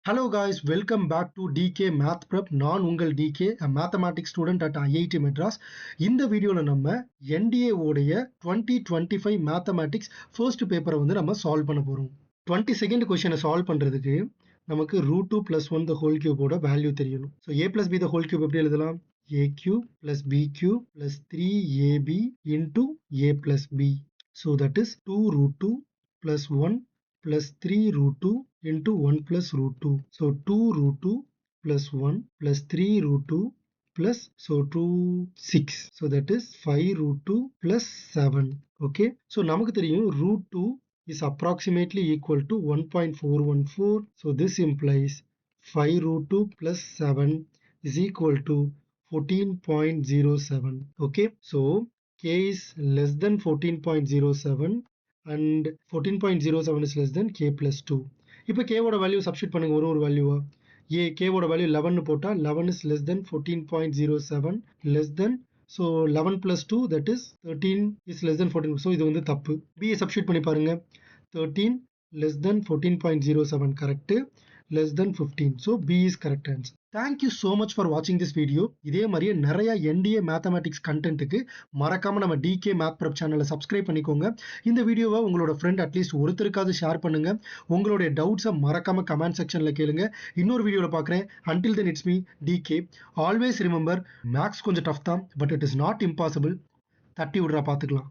Hello guys, welcome back to DK Math Prep. நான் உங்கள் DK, a mathematics student at IIT Madras. இந்த வீடியோல நம்ம NDA உடைய 2025 Mathematics first paper வந்து நம்ம சால்வ் பண்ண போறோம். 22nd கொஸ்டினை சால்வ் பண்றதுக்கு நமக்கு √2 + 1 the whole cube ஓட வேல்யூ தெரியணும். So a + b the whole cube எப்படி எழுதலாம்? a³ + b³ + 3ab into a + b. So that is 2√2 + 1 + 3√2 into 1 plus √2. So 2√2 plus 1 plus 3√2 plus 6. So that is 5√2 plus 7. Okay. So நமக்கு தெரியும் √2 is approximately equal to 1.414. So this implies 5√2 plus 7 is equal to 14.07. Okay. So k is less than 14.07 and 14.07 is less than k plus 2. இப்போ k ஓட value substitute பண்ணுங்க ஒரு வேல்யூவா. k ஓட value 11 போட்டா 11 is less than 14.07 less than, so 11 plus 2 that is 13 is less than 14. So இது வந்து தப்பு. b substitute பண்ணி பாருங்க. 13 less than 14.07 correct, less than 15. So b is correct answer. Thank you so much for watching this video. இதே மாதிரியே நிறைய NDA mathematics கண்டென்ட்டுக்கு மறக்காம நம்ம DK மேத் ப்ரெப் சேனலை சப்ஸ்கிரைப் பண்ணிக்கோங்க. இந்த வீடியோவை உங்களோட ஃப்ரெண்ட் அட்லீஸ்ட் ஒருத்தருக்காவது ஷேர் பண்ணுங்க. உங்களுடைய டவுட்ஸை மறக்காம கமெண்ட் செக்ஷன்ல கேளுங்க. இன்னொரு வீடியோவில் பார்க்குறேன். Until then it's me DK. Always remember, maths கொஞ்சம் டஃப் தான், but it is not impossible. தட்டி விடுறா பார்த்துக்கலாம்.